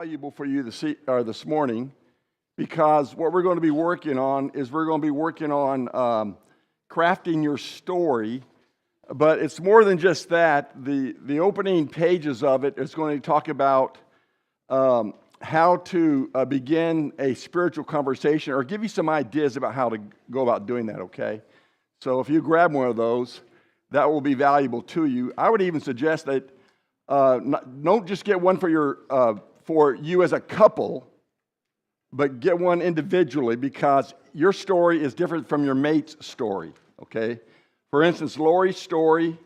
Valuable for you this morning, because what we're going to be working on is crafting your story. But it's more than just that. The opening pages of it is going to talk about how to begin a spiritual conversation, or give you some ideas about how to go about doing that, okay? So if you grab one of those, that will be valuable to you. I would even suggest that don't just get one for you as a couple, but get one individually, because your story is different from your mate's story, okay? For instance, Lori's story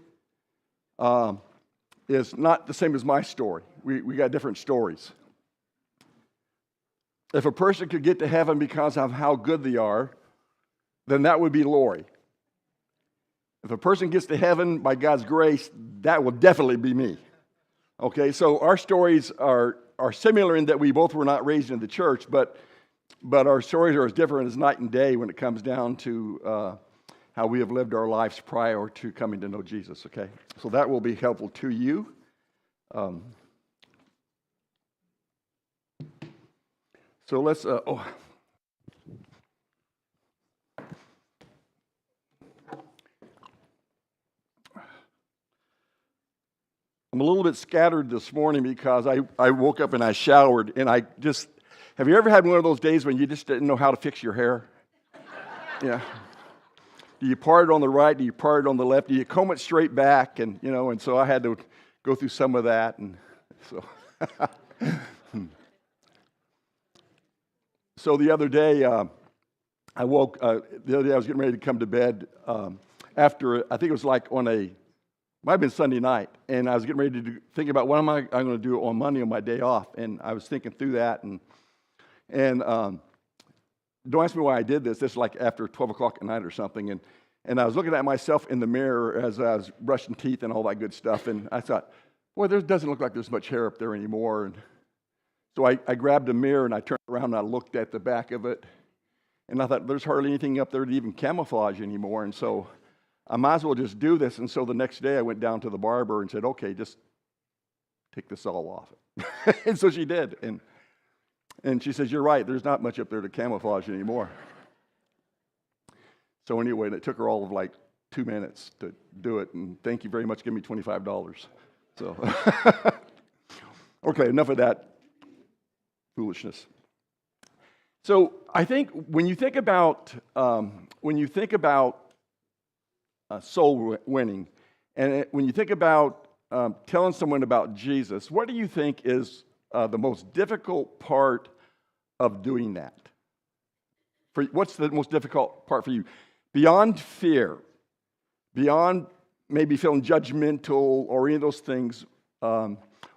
is not the same as my story. We got different stories. If a person could get to heaven because of how good they are, then that would be Lori. If a person gets to heaven by God's grace, that will definitely be me. Okay, so our stories are similar in that we both were not raised in the church, but our stories are as different as night and day when it comes down to how we have lived our lives prior to coming to know Jesus, okay? So that will be helpful to you. So let's, I'm a little bit scattered this morning because I woke up and I showered, and have you ever had one of those days when you just didn't know how to fix your hair? Yeah. Do you part it on the right? Do you part it on the left? Do you comb it straight back? And so I had to go through some of that, and so. So the other day, I woke. The other day I was getting ready to come to bed after, I think it was like might have been Sunday night, and I was getting ready to think about what I'm going to do on Monday on my day off, and I was thinking through that, and don't ask me why I did this. This is like after 12 o'clock at night or something, and I was looking at myself in the mirror as I was brushing teeth and all that good stuff, and I thought, boy, there doesn't look like there's much hair up there anymore. And so I grabbed a mirror and I turned around and I looked at the back of it, and I thought, there's hardly anything up there to even camouflage anymore, and so I might as well just do this. And so the next day I went down to the barber and said, okay, just take this all off. And so she did, and she says, you're right, there's not much up there to camouflage anymore. So anyway, it took her all of like 2 minutes to do it, and thank you very much, give me $25. So, okay, enough of that foolishness. So I think when you think about soul winning, and when you think about telling someone about Jesus, what do you think is the most difficult part of doing that? What's the most difficult part for you? Beyond fear, beyond maybe feeling judgmental or any of those things,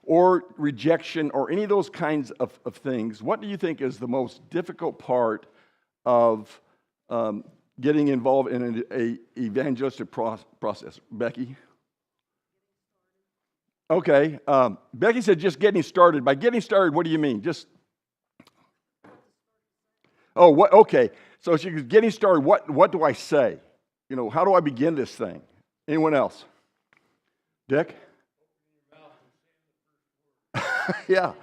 or rejection or any of those kinds of things, what do you think is the most difficult part of getting involved in an evangelistic process? Becky? Okay. Becky said just getting started. By getting started, what do you mean? What? Okay. So she's getting started. What do I say? How do I begin this thing? Anyone else? Dick? Yeah.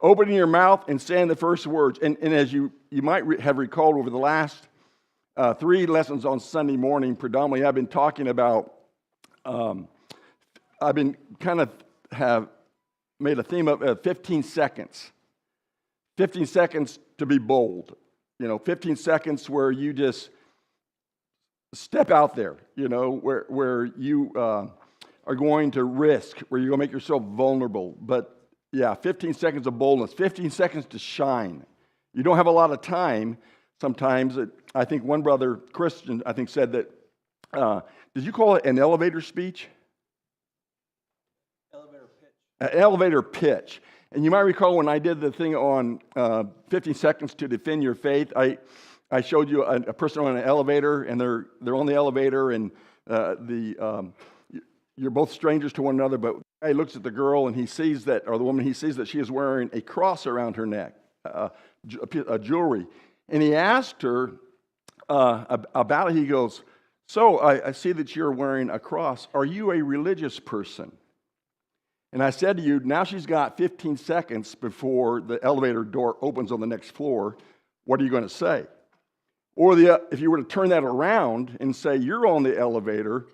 Opening your mouth and saying the first words. And as you might have recalled over the last 3 lessons on Sunday morning, predominantly, I've been talking about, I've been kind of have made a theme of 15 seconds. 15 seconds to be bold. 15 seconds where you just step out there, where you are going to risk, where you're going to make yourself vulnerable. But yeah, 15 seconds of boldness, 15 seconds to shine. You don't have a lot of time. Sometimes, I think one brother, Christian, said that, did you call it an elevator speech? Elevator pitch. An elevator pitch. And you might recall when I did the thing on 15 seconds to defend your faith, I showed you a person on an elevator, and they're on the elevator, and you're both strangers to one another, but the guy looks at the girl, and he sees that, or the woman, he sees that she is wearing a cross around her neck, a jewelry. And he asked her about it. He goes, so I see that you're wearing a cross. Are you a religious person? And I said to you, now she's got 15 seconds before the elevator door opens on the next floor. What are you going to say? Or if you were to turn that around and say you're on the elevator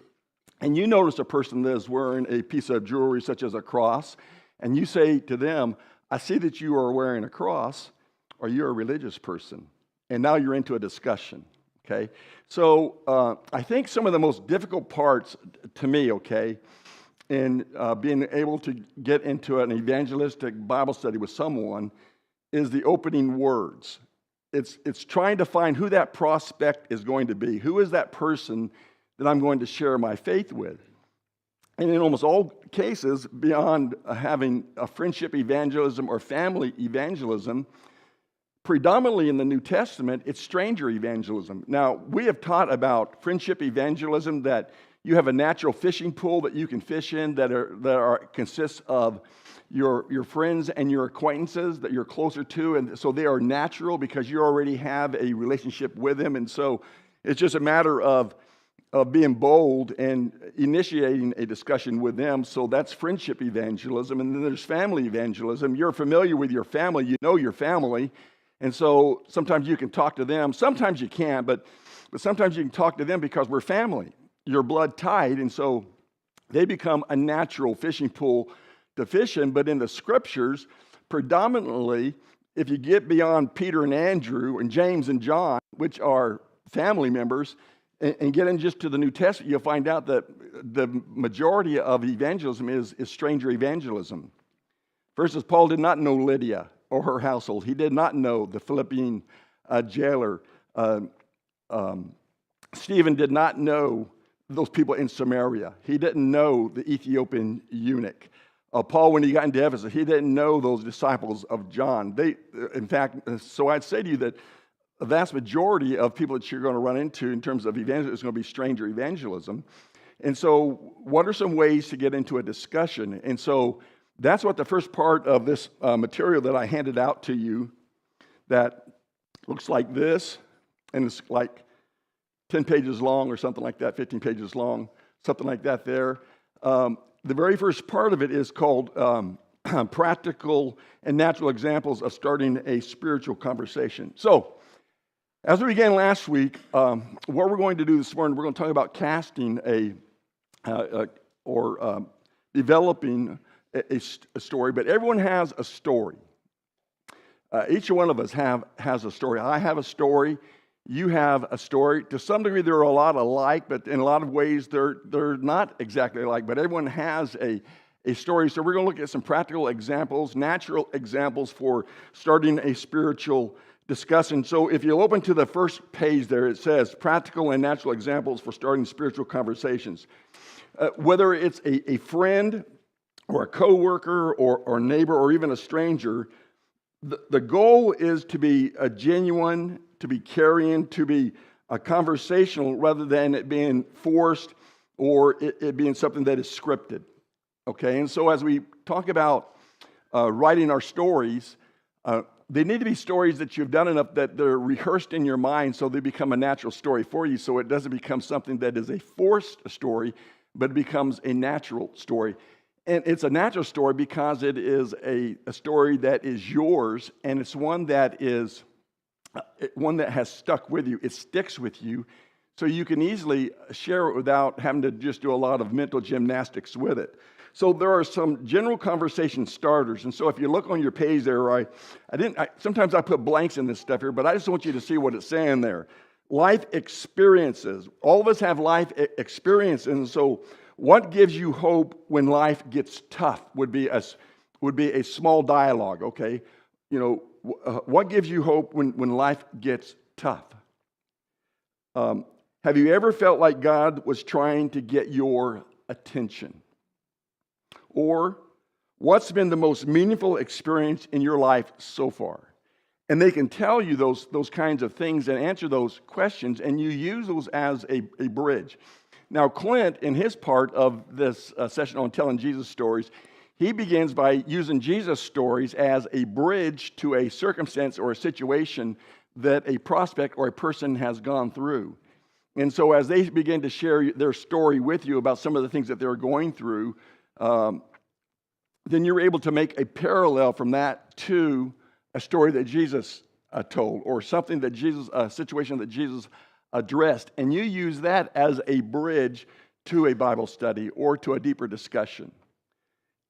and you notice a person that is wearing a piece of jewelry such as a cross, and you say to them, I see that you are wearing a cross, or you're a religious person. And now you're into a discussion, okay? So I think some of the most difficult parts to me, okay, in being able to get into an evangelistic Bible study with someone is the opening words. It's trying to find who that prospect is going to be. Who is that person that I'm going to share my faith with? And in almost all cases, beyond having a friendship evangelism or family evangelism, predominantly in the New Testament, it's stranger evangelism. Now, we have taught about friendship evangelism, that you have a natural fishing pool that you can fish in that consists of your friends and your acquaintances that you're closer to, and so they are natural because you already have a relationship with them, and so it's just a matter of being bold and initiating a discussion with them. So that's friendship evangelism. And then there's family evangelism. You're familiar with your family, you know your family, and so sometimes you can talk to them. Sometimes you can't, but sometimes you can talk to them because we're family. You're blood tied, and so they become a natural fishing pool to fish in. But in the scriptures, predominantly, if you get beyond Peter and Andrew and James and John, which are family members, and get in just to the New Testament, you'll find out that the majority of evangelism is stranger evangelism. For instance, Paul did not know Lydia or her household. He did not know the Philippian jailer. Stephen did not know those people in Samaria. He didn't know the Ethiopian eunuch. Paul, when he got into Ephesus, he didn't know those disciples of John. In fact, so I'd say to you that the vast majority of people that you're going to run into in terms of evangelism is going to be stranger evangelism. And so what are some ways to get into a discussion? And so that's what the first part of this material that I handed out to you, that looks like this, and it's like 10 pages long or something like that, 15 pages long, something like that there. The very first part of it is called Practical and Natural Examples of Starting a Spiritual Conversation. So, as we began last week, what we're going to do this morning, we're going to talk about casting or developing a story, but everyone has a story. Each one of us has a story. I have a story. You have a story. To some degree, there are a lot alike, but in a lot of ways, they're not exactly alike. But everyone has a story. So we're going to look at some practical examples, natural examples for starting a spiritual discussion. So if you'll open to the first page there, it says practical and natural examples for starting spiritual conversations. Whether it's a friend or a coworker or neighbor or even a stranger, the goal is to be a genuine, to be carrying, to be a conversational rather than it being forced or it being something that is scripted. Okay, and so as we talk about writing our stories, they need to be stories that you've done enough that they're rehearsed in your mind so they become a natural story for you, so it doesn't become something that is a forced story, but it becomes a natural story. And it's a natural story because it is a story that is yours, and it's one that has stuck with you. It sticks with you, so you can easily share it without having to just do a lot of mental gymnastics with it. So there are some general conversation starters, and so if you look on your page there, sometimes I put blanks in this stuff here, but I just want you to see what it's saying there. Life experiences. All of us have life experiences, and so what gives you hope when life gets tough would be a small dialogue, okay? You know, what gives you hope when life gets tough? Have you ever felt like God was trying to get your attention? Or what's been the most meaningful experience in your life so far? And they can tell you those kinds of things and answer those questions, and you use those as a bridge. Now, Clint, in his part of this session on telling Jesus stories, he begins by using Jesus stories as a bridge to a circumstance or a situation that a prospect or a person has gone through. And so as they begin to share their story with you about some of the things that they're going through, then you're able to make a parallel from that to a story that Jesus told, or something that a situation that Jesus addressed, and you use that as a bridge to a Bible study or to a deeper discussion.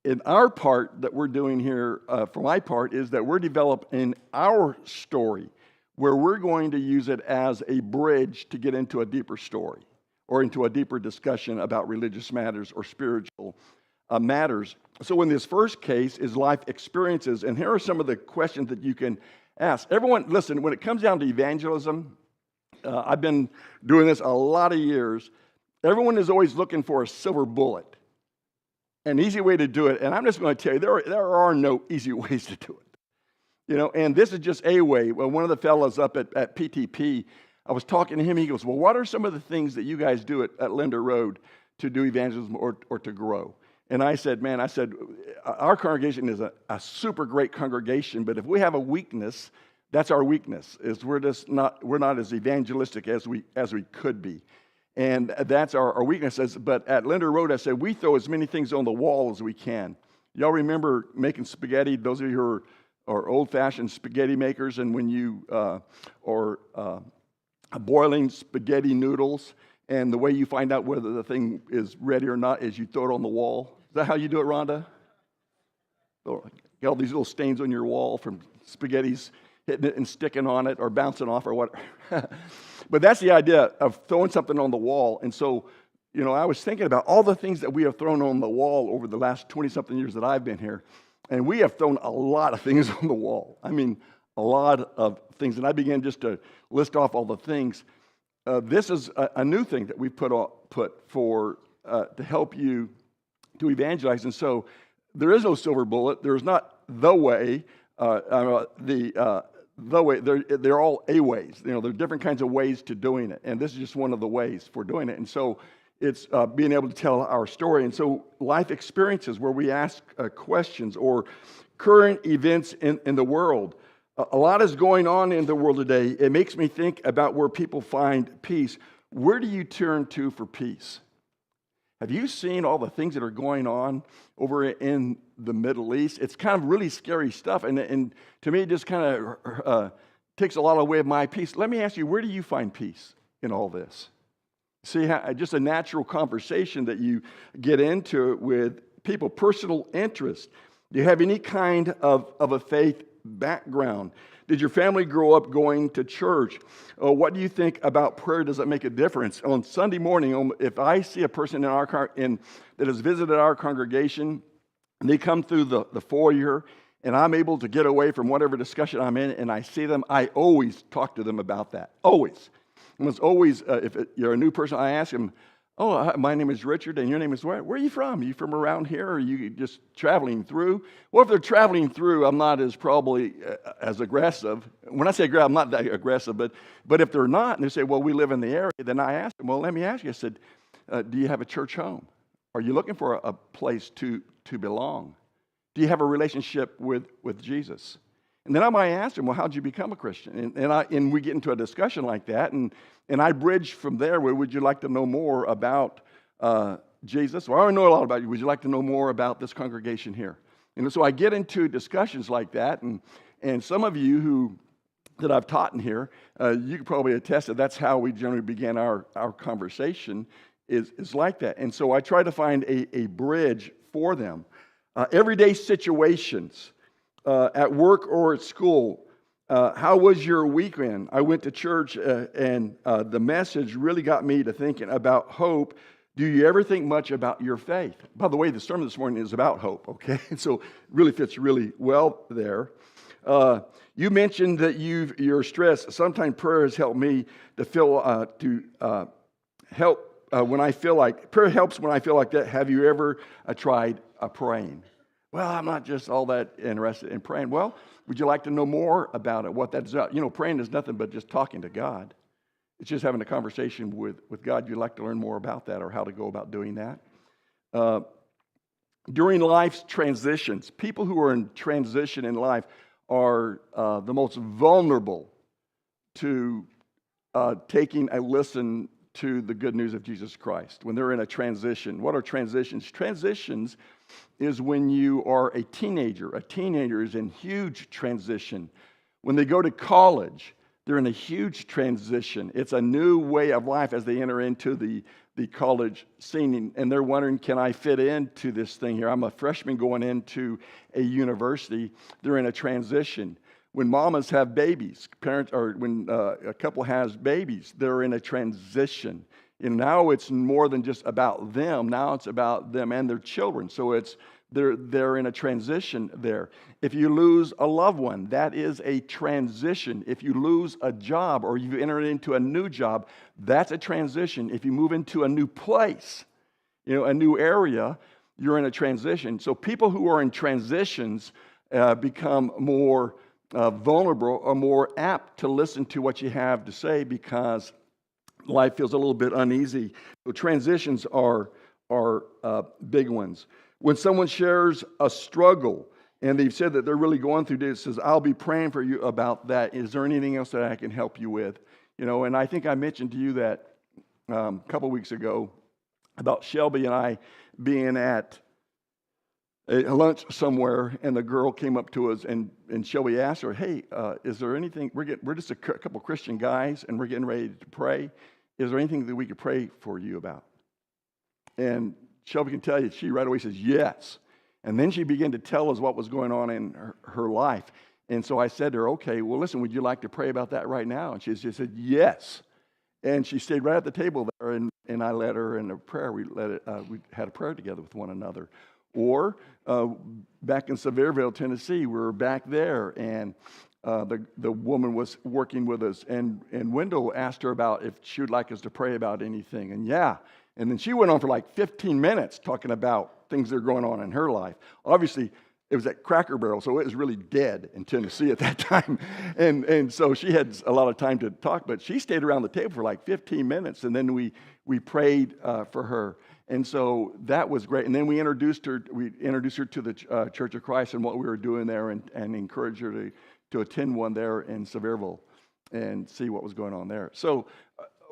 In our part that we're doing here, for my part, is that we're developing our story where we're going to use it as a bridge to get into a deeper story or into a deeper discussion about religious matters or spiritual matters. So in this first case is life experiences, and here are some of the questions that you can ask. Everyone, listen, when it comes down to evangelism, I've been doing this a lot of years. Everyone is always looking for a silver bullet. An easy way to do it, and I'm just going to tell you, there are no easy ways to do it. And this is just a way. Well, one of the fellows up at PTP, I was talking to him, he goes, well, what are some of the things that you guys do at Linder Road to do evangelism or to grow? And I said, our congregation is a super great congregation, but if we have a weakness, that's our weakness, is we're not as evangelistic as we could be. And that's our weaknesses. But at Linder Road, I said, we throw as many things on the wall as we can. Y'all remember making spaghetti? Those of you who are old-fashioned spaghetti makers, and when you boiling spaghetti noodles, and the way you find out whether the thing is ready or not is you throw it on the wall. Is that how you do it, Rhonda? You got all these little stains on your wall from spaghettis hitting it and sticking on it or bouncing off or what. But that's the idea of throwing something on the wall. And so, I was thinking about all the things that we have thrown on the wall over the last 20-something years that I've been here. And we have thrown a lot of things on the wall. I mean, a lot of things. And I began just to list off all the things. This is a new thing that we put for to help you to evangelize. And so there is no silver bullet. There is not the way. The way, they're all a ways. There are different kinds of ways to doing it, and this is just one of the ways for doing it. And so it's being able to tell our story. And so life experiences where we ask questions or current events in the world. A lot is going on in the world today. It makes me think about where people find peace. Where do you turn to for peace? Have you seen all the things that are going on over in the Middle East? It's kind of really scary stuff, and to me, it just kind of takes a lot away of my peace. Let me ask you, where do you find peace in all this? See, just a natural conversation that you get into with people, personal interest. Do you have any kind of a faith background? Did your family grow up going to church? What do you think about prayer? Does it make a difference? On Sunday morning, if I see a person that has visited our congregation, and they come through the foyer, and I'm able to get away from whatever discussion I'm in, and I see them, I always talk to them about that. Always. And it's always, if you're a new person, I ask them, my name is Richard, and your name is what? Where are you from? Are you from around here, or are you just traveling through? Well, if they're traveling through, I'm not probably as aggressive. When I say aggressive, I'm not that aggressive, but if they're not, and they say, well, we live in the area, then I ask them, well, let me ask you. I said, do you have a church home? Are you looking for a place to belong? Do you have a relationship with Jesus? And then I might ask them, well, how did you become a Christian? And we get into a discussion like that, and I bridge from there. Where would you like to know more about Jesus? Well, I already know a lot about you. Would you like to know more about this congregation here? And so I get into discussions like that, and some of you that I've taught in here, you could probably attest that that's how we generally begin our conversation is like that. And so I try to find a bridge for them. Everyday situations. At work or at school, how was your weekend? I went to church and the message really got me to thinking about hope. Do you ever think much about your faith? By the way, the sermon this morning is about hope, okay? So it really fits really well there. You mentioned that you're stressed. Sometimes prayer has helped me to help when I feel like, prayer helps when I feel like that. Have you ever tried praying? Well, I'm not just all that interested in praying. Well, would you like to know more about it, what that's about? Praying is nothing but just talking to God. It's just having a conversation with God. You'd like to learn more about that or how to go about doing that. During life's transitions, people who are in transition in life are the most vulnerable to taking a listen to the good news of Jesus Christ, when they're in a transition. What are transitions? Transitions is when you are a teenager. A teenager is in huge transition. When they go to college, they're in a huge transition. It's a new way of life as they enter into the college scene, and they're wondering, can I fit into this thing here? I'm a freshman going into a university. They're in a transition. When mamas have babies, parents, or when a couple has babies, they're in a transition. And now it's more than just about them. Now it's about them and their children. So they're in a transition there. If you lose a loved one, that is a transition. If you lose a job or you enter into a new job, that's a transition. If you move into a new place, a new area, you're in a transition. So people who are in transitions become more vulnerable or more apt to listen to what you have to say because life feels a little bit uneasy. So transitions are big ones. When someone shares a struggle and they've said that they're really going through this, says, I'll be praying for you about that. Is there anything else that I can help you with? And I think I mentioned to you that a couple weeks ago about Shelby and I being at a lunch somewhere, and the girl came up to us, and Shelby asked her, hey, is there anything, we're just a couple Christian guys, and we're getting ready to pray. Is there anything that we could pray for you about? And Shelby can tell you, she right away says, yes. And then she began to tell us what was going on in her life. And so I said to her, okay, well, listen, would you like to pray about that right now? And she just said, yes. And she stayed right at the table there, and I led her in a prayer. We had a prayer together with one another. Or back in Sevierville, Tennessee, we were back there, and the woman was working with us, and Wendell asked her about if she would like us to pray about anything, and yeah. And then she went on for like 15 minutes talking about things that are going on in her life. Obviously, it was at Cracker Barrel, so it was really dead in Tennessee at that time. And so she had a lot of time to talk, but she stayed around the table for like 15 minutes, and then we prayed for her. And so that was great. And then we introduced her to the Church of Christ and what we were doing there, and encouraged her to attend one there in Sevierville and see what was going on there. So,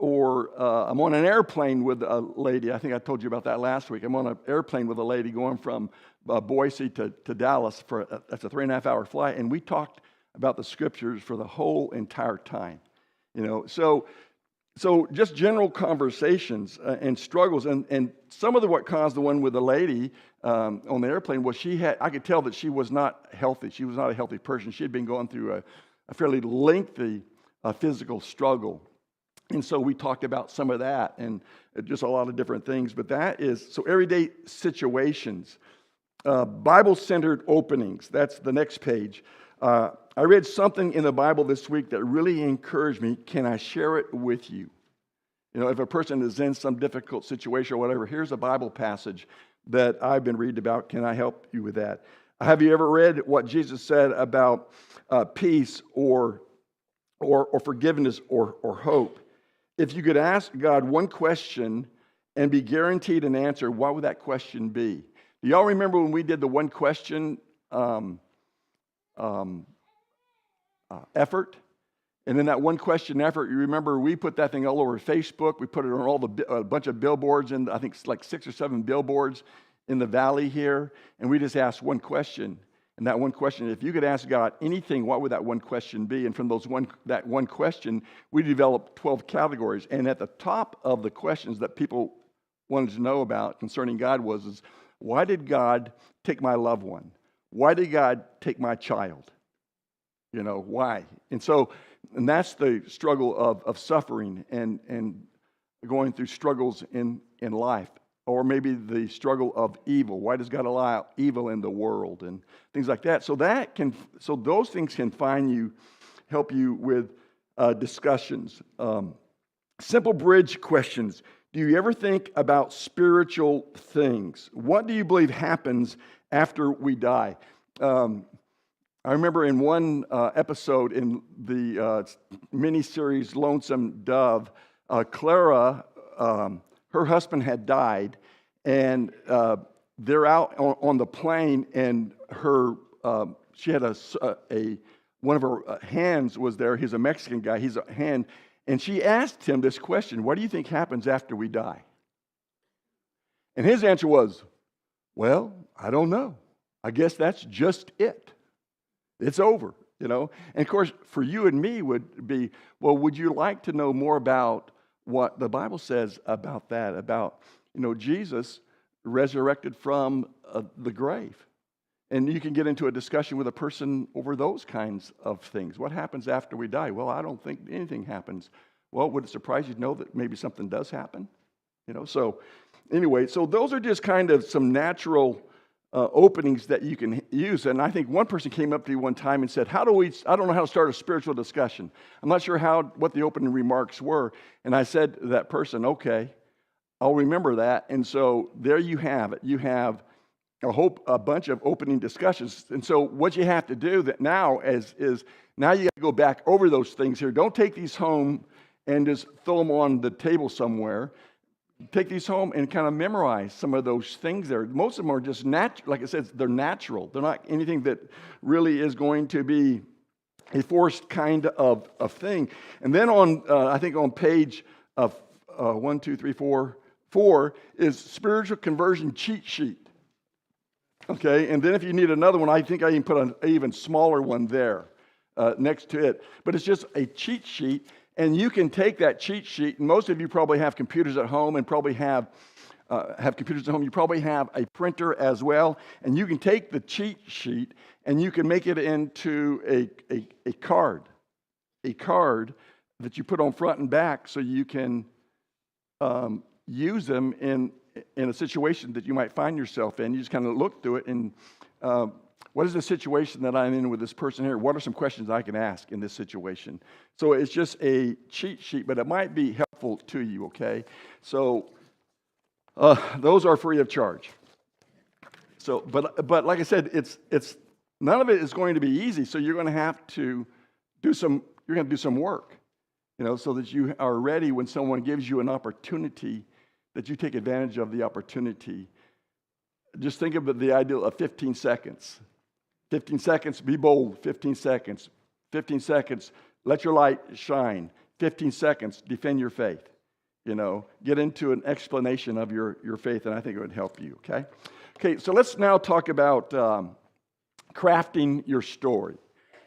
I'm on an airplane with a lady. I think I told you about that last week. I'm on an airplane with a lady going from Boise to Dallas. That's a 3.5-hour flight. And we talked about the scriptures for the whole entire time. So just general conversations and struggles. And some of what caused the one with the lady on the airplane was I could tell that she was not healthy. She was not a healthy person. She had been going through a fairly lengthy physical struggle. And so we talked about some of that and just a lot of different things. But so everyday situations, Bible-centered openings. That's the next page. I read something in the Bible this week that really encouraged me. Can I share it with you? If a person is in some difficult situation or whatever, here's a Bible passage that I've been reading about. Can I help you with that? Have you ever read what Jesus said about peace or forgiveness or hope? If you could ask God one question and be guaranteed an answer, what would that question be? Do y'all remember when we did the one question effort? And then that one question effort, you remember we put that thing all over Facebook. We put it on a bunch of billboards, and I think like 6 or 7 billboards in the valley here. And we just asked one question. And that one question, if you could ask God anything, what would that one question be? And from that one question, we developed 12 categories. And at the top of the questions that people wanted to know about concerning God was why did God take my loved one? Why did God take my child? Why? And that's the struggle of suffering and going through struggles in life. Or maybe the struggle of evil. Why does God allow evil in the world and things like that? So those things can help you with discussions. Simple bridge questions. Do you ever think about spiritual things? What do you believe happens after we die? I remember in one episode in the miniseries Lonesome Dove, Clara. Her husband had died, and they're out on the plane, and she had one of her hands was there. He's a Mexican guy. He's a hand, And she asked him this question, what do you think happens after we die? And his answer was, well, I don't know. I guess that's just it. It's over, And of course, for you and me would be, well, would you like to know more about what the Bible says about that, about, Jesus resurrected from the grave? And you can get into a discussion with a person over those kinds of things. What happens after we die? Well, I don't think anything happens. Well, would it surprise you to know that maybe something does happen? So anyway, so those are just kind of some natural openings that you can use. And I think one person came up to me one time and said, I don't know how to start a spiritual discussion. I'm not sure what the opening remarks were. And I said to that person, okay, I'll remember that. And so there you have it. You have a bunch of opening discussions. And so what you have to do that now is now you got to go back over those things here. Don't take these home and just throw them on the table somewhere. Take these home and kind of memorize some of those things there. Most of them are just natural. Like I said, they're natural. They're not anything that really is going to be a forced kind of thing. And then I think on page 4 is spiritual conversion cheat sheet. Okay, and then if you need another one, I think I even put an even smaller one there next to it. But it's just a cheat sheet, and you can take that cheat sheet, and most of you probably have computers at home and probably have computers at home. You probably have a printer as well, and you can take the cheat sheet and you can make it into a card that you put on front and back so you can use them in a situation that you might find yourself in. You just kind of look through it and what is the situation that I'm in with this person here? What are some questions I can ask in this situation? So it's just a cheat sheet, but it might be helpful to you, okay? So those are free of charge. So, but like I said, it's none of it is going to be easy. So you're going to have to do some work, so that you are ready when someone gives you an opportunity, that you take advantage of the opportunity. Just think of the idea of 15 seconds. 15 seconds, be bold. 15 seconds. 15 seconds, let your light shine. 15 seconds, defend your faith. Get into an explanation of your faith, and I think it would help you, okay? Okay, so let's now talk about crafting your story.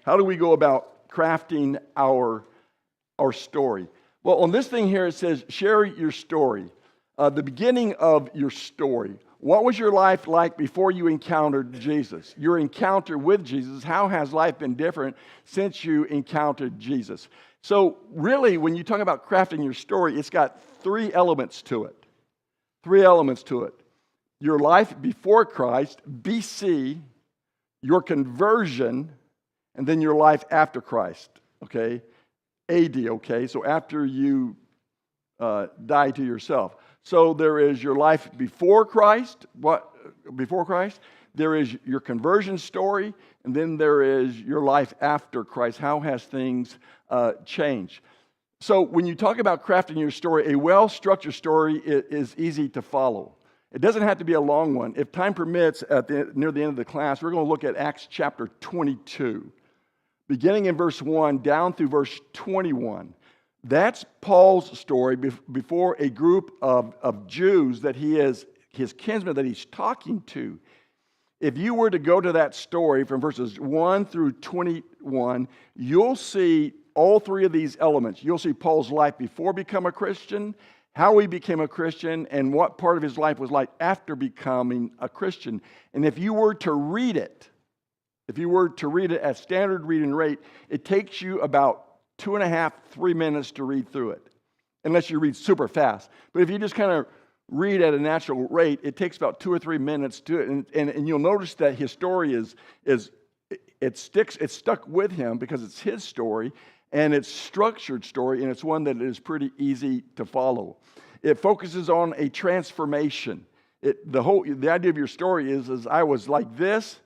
How do we go about crafting our story? Well, on this thing here, it says, share your story. The beginning of your story. What was your life like before you encountered Jesus? Your encounter with Jesus, how has life been different since you encountered Jesus? So really, when you talk about crafting your story, it's got three elements to it. Your life before Christ, BC, your conversion, and then your life after Christ, okay? AD, okay? So after you die to yourself. So there is your life before Christ. Before Christ? There is your conversion story, and then there is your life after Christ. How has things changed? So when you talk about crafting your story, a well-structured story is easy to follow. It doesn't have to be a long one. If time permits, near the end of the class, we're going to look at Acts chapter 22, beginning in verse 1 down through verse 21. That's Paul's story before a group of Jews that he is his kinsmen that he's talking to. If you were to go to that story from verses 1 through 21, you'll see all three of these elements. You'll see Paul's life before becoming a Christian, how he became a Christian, and what part of his life was like after becoming a Christian. And if you were to read it at standard reading rate, it takes you about 2.5, 3 minutes to read through it, unless you read super fast. But if you just kind of read at a natural rate, it takes about 2 or 3 minutes to it. And you'll notice that his story it's stuck with him because it's his story, and it's structured story, and it's one that is pretty easy to follow. It focuses on a transformation. The idea of your story is I was like this,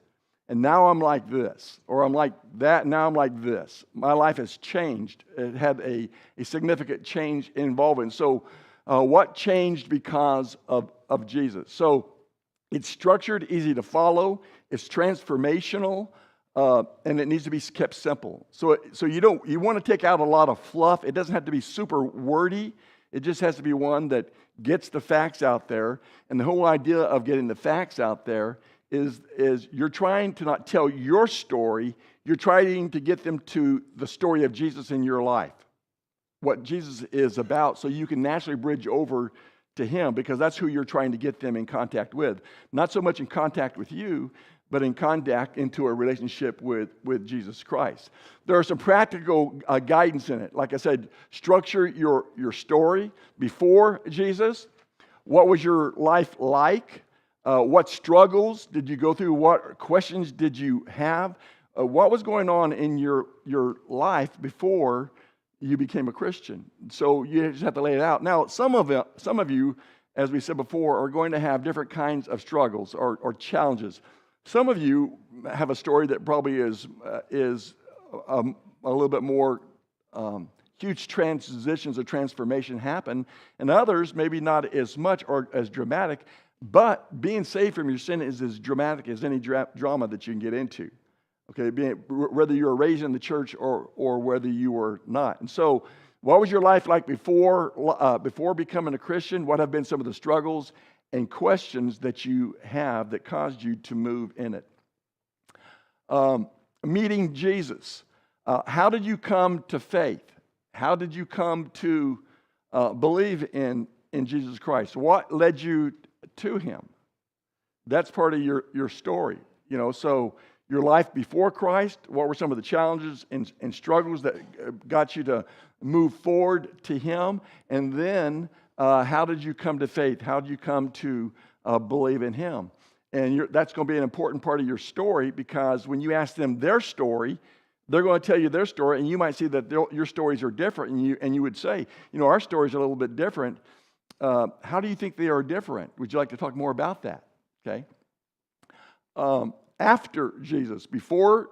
and now I'm like this, or I'm like that, and now I'm like this. My life has changed. It had a significant change involved. So what changed because of Jesus? So it's structured, easy to follow. It's transformational. and it needs to be kept simple. So you want to take out a lot of fluff. It doesn't have to be super wordy. It just has to be one that gets the facts out there. And the whole idea of getting the facts out there is you're trying to not tell your story. You're trying to get them to the story of Jesus in your life, what Jesus is about, so you can naturally bridge over to him, because that's who you're trying to get them in contact with. Not so much in contact with you, but in contact into a relationship with Jesus Christ. There are some practical guidance in it. Like I said, structure your story before Jesus. What was your life like? What struggles did you go through? What questions did you have? What was going on in your life before you became a Christian? So you just have to lay it out. Now, some of you, as we said before, are going to have different kinds of struggles or challenges. Some of you have a story that probably is a little bit more huge transitions or transformation happen, and others maybe not as much or as dramatic, but being saved from your sin is as dramatic as any drama that you can get into. Okay, whether you were raised in the church or whether you were not. And so, what was your life like before becoming a Christian? What have been some of the struggles and questions that you have that caused you to move in it? Meeting Jesus. How did you come to faith? How did you come to believe in Jesus Christ? What led you to him? That's part of your story. So your life before Christ, what were some of the challenges and struggles that got you to move forward to him? And then how did you come to faith? How did you come to believe in him? And that's going to be an important part of your story, because when you ask them their story, they're going to tell you their story, and you might see that your stories are different, and you would say, our stories are a little bit different. How do you think they are different? Would you like to talk more about that? Okay. After Jesus, before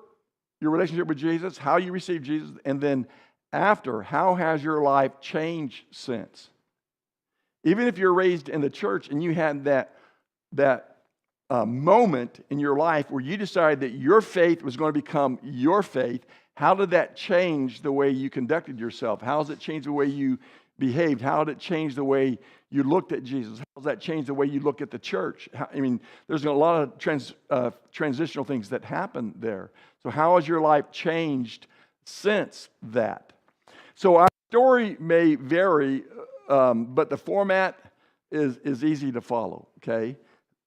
your relationship with Jesus, how you received Jesus, and then after, how has your life changed since? Even if you're raised in the church and you had that moment in your life where you decided that your faith was going to become your faith, how did that change the way you conducted yourself? How does it change the way you behaved? How did it change the way you looked at Jesus? How does that change the way you look at the church? There's a lot of transitional things that happen there. So how has your life changed since that? So our story may vary, but the format is easy to follow, okay?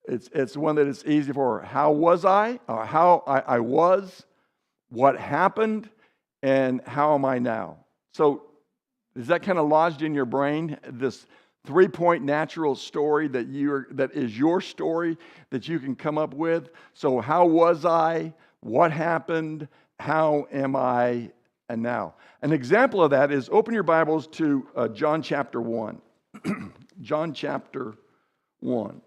It's one that is easy for how was I, or how I was, what happened, and how am I now? So is that kind of lodged in your brain, this 3-point natural story that is your story that you can come up with? So how was I, what happened, how am I, and now? An example of that is open your Bibles to John chapter 1. John chapter 1.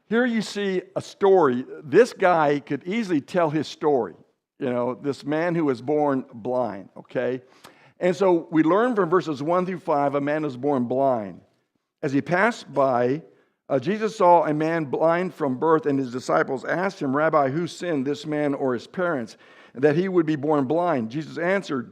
Here you see a story. This guy could easily tell his story. This man who was born blind, okay? And so we learn from verses 1 through 5, a man was born blind. As he passed by, Jesus saw a man blind from birth, and his disciples asked him, "Rabbi, who sinned, this man or his parents, that he would be born blind?" Jesus answered,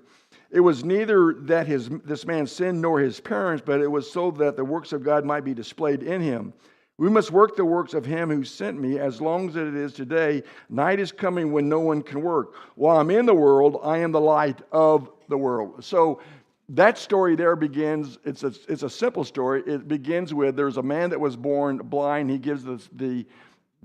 "It was neither that this man sinned nor his parents, but it was so that the works of God might be displayed in him. We must work the works of him who sent me as long as it is today. Night is coming when no one can work. While I'm in the world, I am the light of the world." So that story there begins, it's a simple story. It begins with there's a man that was born blind. He gives us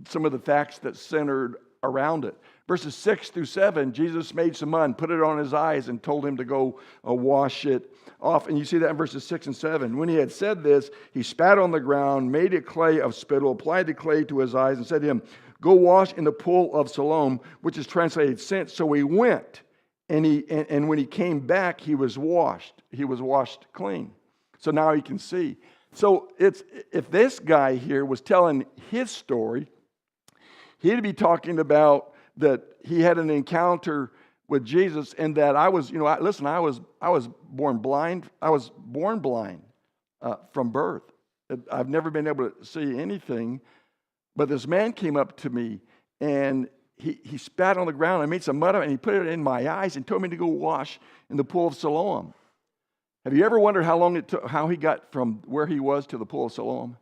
some of the facts that centered around it. Verses 6 through 7, Jesus made some mud, put it on his eyes, and told him to go wash it off. And you see that in verses 6 and 7. When he had said this, he spat on the ground, made it clay of spittle, applied the clay to his eyes, and said to him, "Go wash in the pool of Siloam," which is translated "sent." So he went, and when he came back, he was washed. He was washed clean. So now he can see. So if this guy here was telling his story, he'd be talking about that he had an encounter with Jesus, and that I was born blind. I was born blind from birth. I've never been able to see anything, but this man came up to me and he spat on the ground and made some mud of it, and he put it in my eyes and told me to go wash in the pool of Siloam. Have you ever wondered how long it took, how he got from where he was to the pool of Siloam?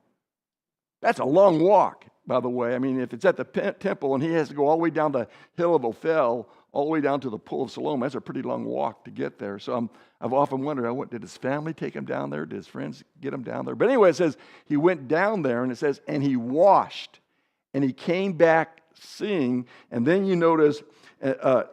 That's a long walk, by the way. I mean, if it's at the temple and he has to go all the way down the hill of Ophel, all the way down to the pool of Siloam, that's a pretty long walk to get there. So I've often wondered, did his family take him down there? Did his friends get him down there? But anyway, it says he went down there, and it says, and he washed, and he came back seeing. And then you notice,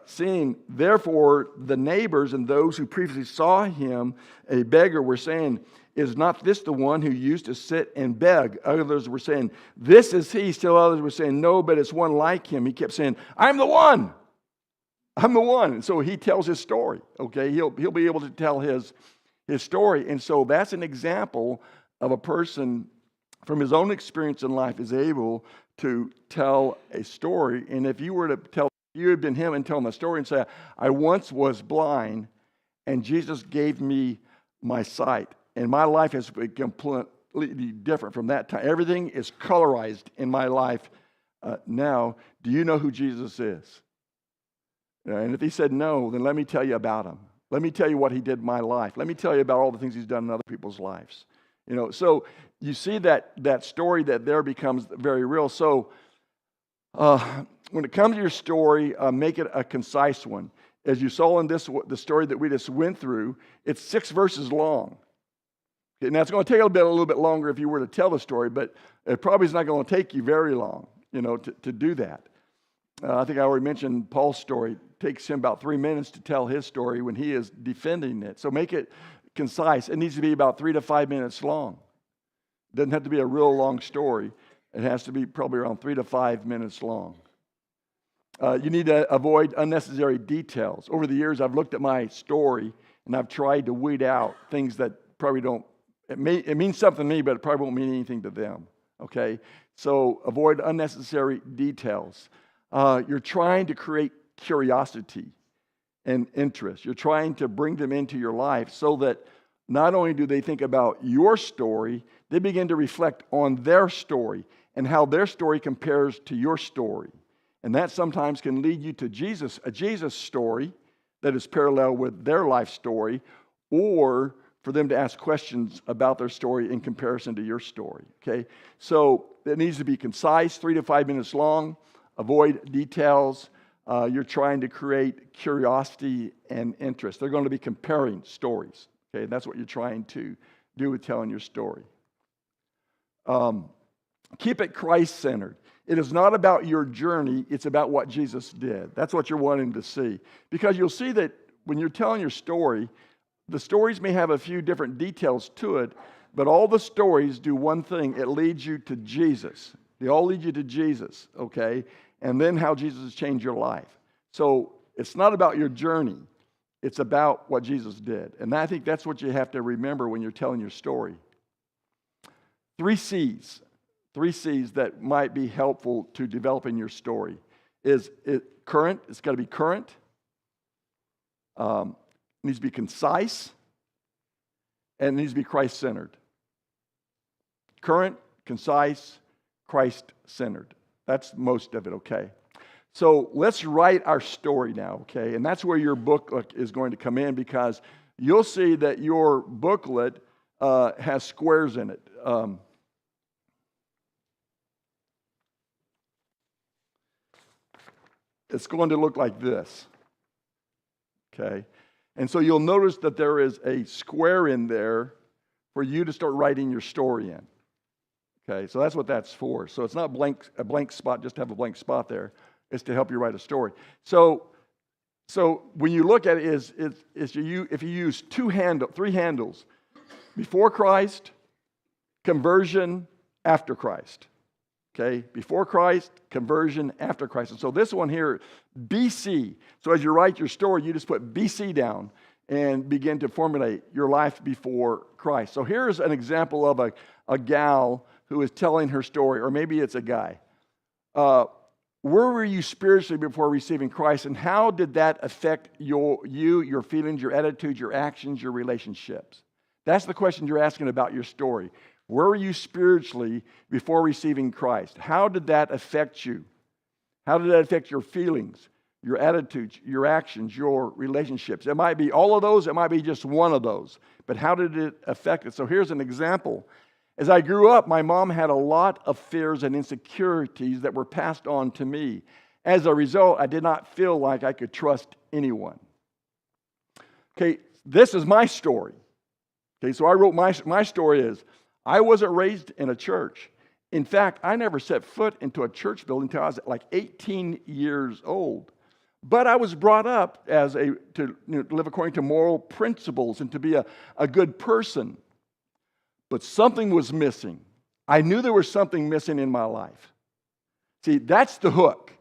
seeing, therefore, the neighbors and those who previously saw him, a beggar, were saying, is not this the one who used to sit and beg? Others were saying, this is he. Still others were saying, no, but it's one like him. He kept saying, I'm the one. I'm the one. And so he tells his story, okay? He'll be able to tell his story. And so that's an example of a person from his own experience in life is able to tell a story. And if you were to tell, you had been him and telling the story and say, I once was blind and Jesus gave me my sight. And my life has been completely different from that time. Everything is colorized in my life now. Do you know who Jesus is? And if he said no, then let me tell you about him. Let me tell you what he did in my life. Let me tell you about all the things he's done in other people's lives. So you see that story that there becomes very real. So when it comes to your story, make it a concise one. As you saw in the story that we just went through, it's 6 verses long. Okay, now it's going to take a little bit longer if you were to tell the story, but it probably is not going to take you very long, to do that. I think I already mentioned Paul's story. It takes him about 3 minutes to tell his story when he is defending it. So make it concise. It needs to be about 3 to 5 minutes long. It doesn't have to be a real long story. It has to be probably around 3 to 5 minutes long. You need to avoid unnecessary details. Over the years, I've looked at my story and I've tried to weed out things that probably don't. It means something to me, but it probably won't mean anything to them. Okay, so avoid unnecessary details. You're trying to create curiosity and interest. You're trying to bring them into your life so that not only do they think about your story, they begin to reflect on their story and how their story compares to your story. And that sometimes can lead you to a Jesus story that is parallel with their life story, or for them to ask questions about their story in comparison to your story. Okay, so it needs to be concise, 3 to 5 minutes long. Avoid details. You're trying to create curiosity and interest. They're going to be comparing stories. Okay, that's what you're trying to do with telling your story. Keep it Christ-centered. It is not about your journey. It's about what Jesus did. That's what you're wanting to see. Because you'll see that when you're telling your story, the stories may have a few different details to it, but all the stories do one thing. It leads you to Jesus. They all lead you to Jesus, okay? And then how Jesus has changed your life. So it's not about your journey. It's about what Jesus did. And I think that's what you have to remember when you're telling your story. 3 C's that might be helpful to developing your story is current. It's got to be current. It needs to be concise. And it needs to be Christ-centered. Current, concise, Christ-centered. That's most of it, okay? So let's write our story now, okay? And that's where your booklet is going to come in, because you'll see that your booklet has squares in it. It's going to look like this, okay? And so you'll notice that there is a square in there for you to start writing your story in. Okay, so that's what that's for. So it's not a blank spot, just to have a blank spot there. It's to help you write a story. So when you look at it, if you use 3 handles, before Christ, conversion, after Christ. Okay, before Christ, conversion, after Christ. And so this one here, BC. So as you write your story, you just put BC down and begin to formulate your life before Christ. So here's an example of a gal who is telling her story, or maybe it's a guy. Where were you spiritually before receiving Christ, and how did that affect your feelings, your attitudes, your actions, your relationships? That's the question you're asking about your story. Where were you spiritually before receiving Christ? How did that affect you? How did that affect your feelings, your attitudes, your actions, your relationships? It might be all of those. It might be just one of those. But how did it affect it? So here's an example. As I grew up, my mom had a lot of fears and insecurities that were passed on to me. As a result, I did not feel like I could trust anyone. Okay, this is my story. Okay, so I wrote my story is, I wasn't raised in a church. In fact, I never set foot into a church building until I was like 18 years old. But I was brought up to live according to moral principles and to be a good person. But something was missing. I knew there was something missing in my life. See, that's the hook.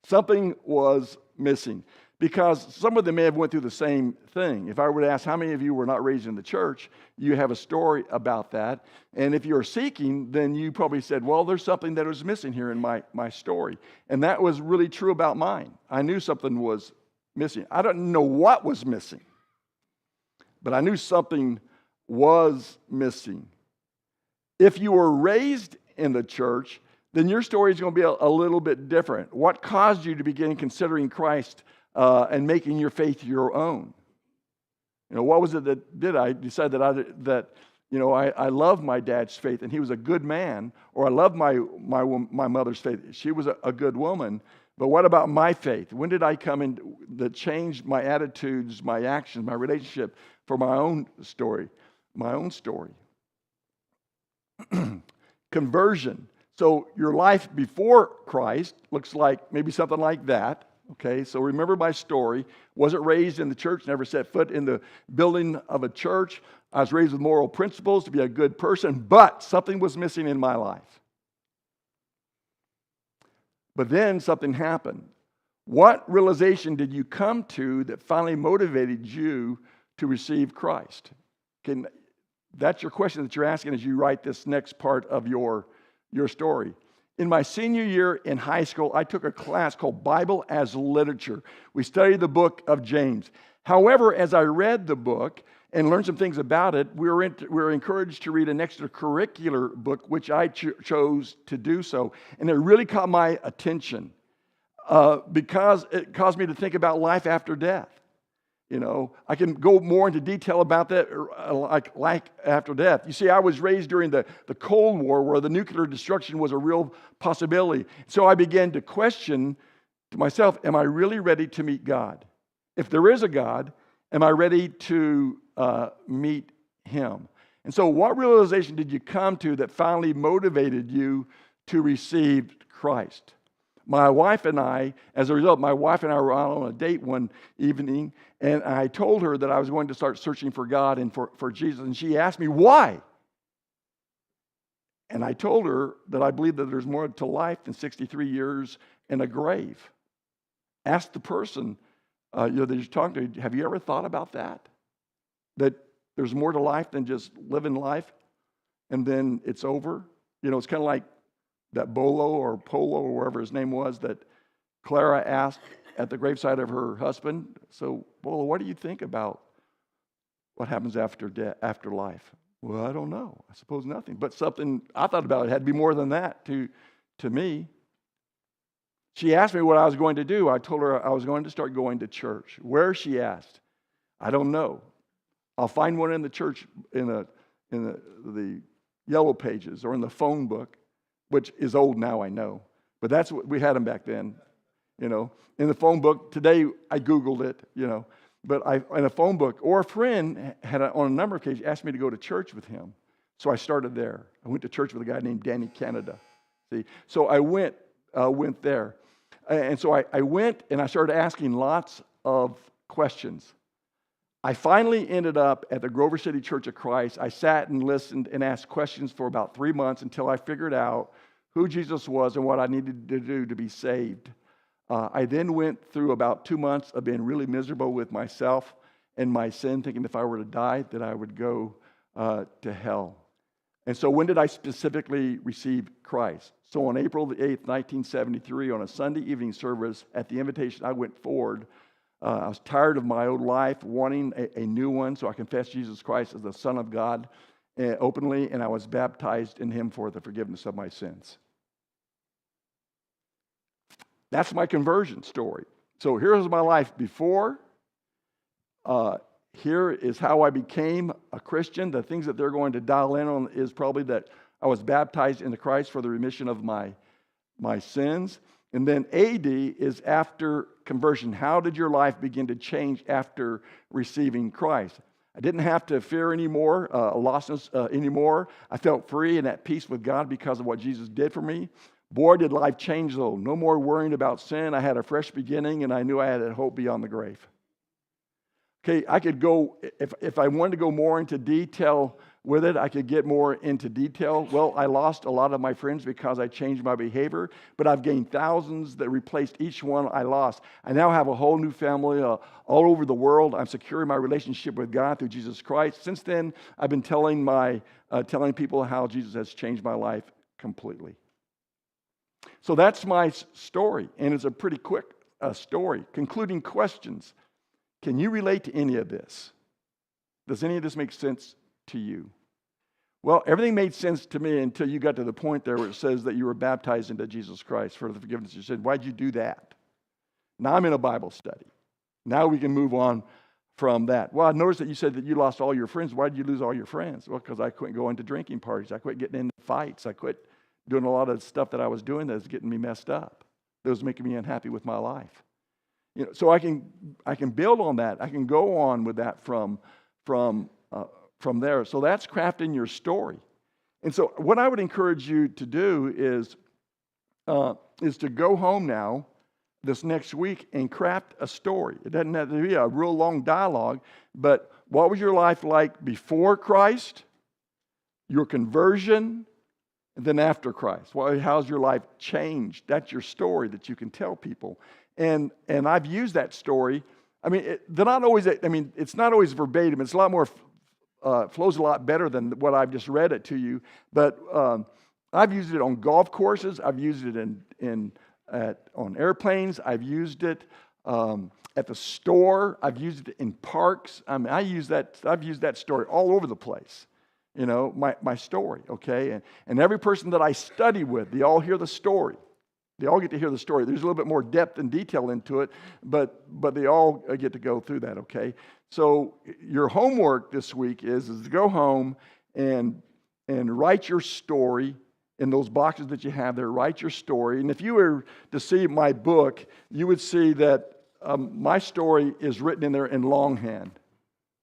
Something was missing. Because some of them may have went through the same thing. If I were to ask how many of you were not raised in the church, you have a story about that. And if you're seeking, then you probably said, well, there's something that was missing here in my story. And that was really true about mine. I knew something was missing. I don't know what was missing, but I knew something was missing. If you were raised in the church, then your story is going to be a little bit different. What caused you to begin considering Christ and making your faith your own? What was it that did I decide that I love my dad's faith and he was a good man, or I love my mother's faith, she was a good woman. But what about my faith? When did I come in that changed my attitudes, my actions, my relationship for my own story? My own story. Conversion. So your life before Christ looks like maybe something like that. Okay, so remember my story. Wasn't raised in the church, never set foot in the building of a church. I was raised with moral principles to be a good person, but something was missing in my life. But then something happened. What realization did you come to that finally motivated you to receive Christ? That's your question that you're asking as you write this next part of your story. In my senior year in high school, I took a class called Bible as Literature. We studied the book of James. However, as I read the book and learned some things about it, we were encouraged to read an extracurricular book, which I chose to do so. And it really caught my attention because it caused me to think about life after death. I can go more into detail about that, like after death. You see, I was raised during the Cold War where the nuclear destruction was a real possibility. So I began to question to myself, am I really ready to meet God? If there is a God, am I ready to meet Him? And so what realization did you come to that finally motivated you to receive Christ? My wife and I, as a result, my wife and I were out on a date one evening, and I told her that I was going to start searching for God and for Jesus, and she asked me, why? And I told her that I believe that there's more to life than 63 years in a grave. Ask the person that you're talking to, have you ever thought about that? That there's more to life than just living life, and then it's over? It's kind of like that Bolo or Polo or wherever his name was that Clara asked at the graveside of her husband. So, Bolo, what do you think about what happens after life? Well, I don't know. I suppose nothing. But something I thought about it had to be more than that to me. She asked me what I was going to do. I told her I was going to start going to church. Where, she asked. I don't know. I'll find one in the church in the yellow pages or in the phone book, which is old now, I know. But that's what we had them back then, in the phone book. Today, I Googled it, But in a phone book, or a friend had on a number of occasions asked me to go to church with him. So I started there. I went to church with a guy named Danny Canada. See, so I went there. And so I went and I started asking lots of questions. I finally ended up at the Grover City Church of Christ. I sat and listened and asked questions for about 3 months until I figured out who Jesus was and what I needed to do to be saved. I then went through about 2 months of being really miserable with myself and my sin, thinking if I were to die, that I would go to hell. And so when did I specifically receive Christ? So on April the 8th, 1973, on a Sunday evening service, at the invitation, I went forward. I was tired of my old life, wanting a new one, so I confessed Jesus Christ as the Son of God openly, and I was baptized in Him for the forgiveness of my sins. That's my conversion story. So here's my life before. Here is how I became a Christian. The things that they're going to dial in on is probably that I was baptized into Christ for the remission of my sins. And then AD is after conversion. How did your life begin to change after receiving Christ? I didn't have to fear anymore, lostness anymore. I felt free and at peace with God because of what Jesus did for me. Boy, did life change though. No more worrying about sin. I had a fresh beginning and I knew I had a hope beyond the grave. Okay, I could go, if I wanted to go more into detail with it, I could get more into detail. Well, I lost a lot of my friends because I changed my behavior, but I've gained thousands that replaced each one I lost. I now have a whole new family all over the world. I'm securing my relationship with God through Jesus Christ. Since then, I've been telling people how Jesus has changed my life completely. So that's my story, and it's a pretty quick story. Concluding questions. Can you relate to any of this? Does any of this make sense to you? Well, everything made sense to me until you got to the point there where it says that you were baptized into Jesus Christ for the forgiveness of your sin. Why'd you do that? Now I'm in a Bible study. Now we can move on from that. Well, I noticed that you said that you lost all your friends. Why did you lose all your friends? Well, because I quit going to drinking parties. I quit getting into fights. I quit doing a lot of stuff that I was doing that was getting me messed up. That was making me unhappy with my life. So I can build on that. I can go on with that from there. So that's crafting your story. And so what I would encourage you to do is to go home now this next week and craft a story. It doesn't have to be a real long dialogue, but what was your life like before Christ, your conversion, and then after Christ? Well, how's your life changed? That's your story that you can tell people. And I've used that story. I mean, it's not always verbatim. It's a lot more, flows a lot better than what I've just read it to you. But I've used it on golf courses. I've used it on airplanes. I've used it at the store. I've used it in parks. I mean, I've used that story all over the place. My story, okay? And every person that I study with, they all hear the story. They all get to hear the story. There's a little bit more depth and detail into it, but they all get to go through that, okay? So your homework this week is to go home and write your story in those boxes that you have there. Write your story. And if you were to see my book, you would see that my story is written in there in longhand.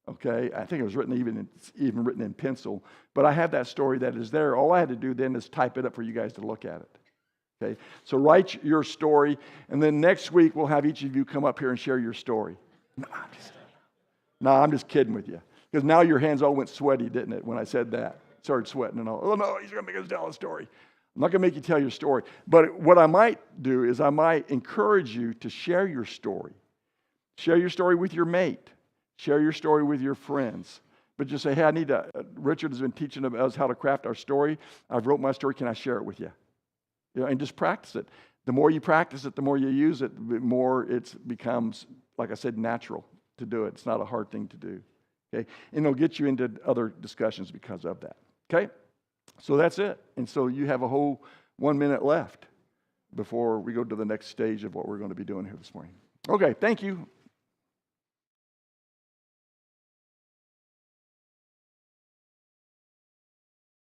Okay, I think it was written even written in pencil. But I have that story that is there. All I had to do then is type it up for you guys to look at it. Okay, so write your story, and then next week we'll have each of you come up here and share your story. I'm just kidding with you. Because now your hands all went sweaty, didn't it, when I said that? Started sweating and all. Oh no, he's going to make us tell a story. I'm not going to make you tell your story. But what I might do is I might encourage you to share your story. Share your story with your mate. Share your story with your friends. But just say, hey, Richard has been teaching us how to craft our story. I've wrote my story. Can I share it with you? And just practice it. The more you practice it, the more you use it, the more it becomes, like I said, natural to do it. It's not a hard thing to do. Okay? And it'll get you into other discussions because of that. Okay? So that's it. And so you have a whole 1 minute left before we go to the next stage of what we're going to be doing here this morning. Okay, thank you.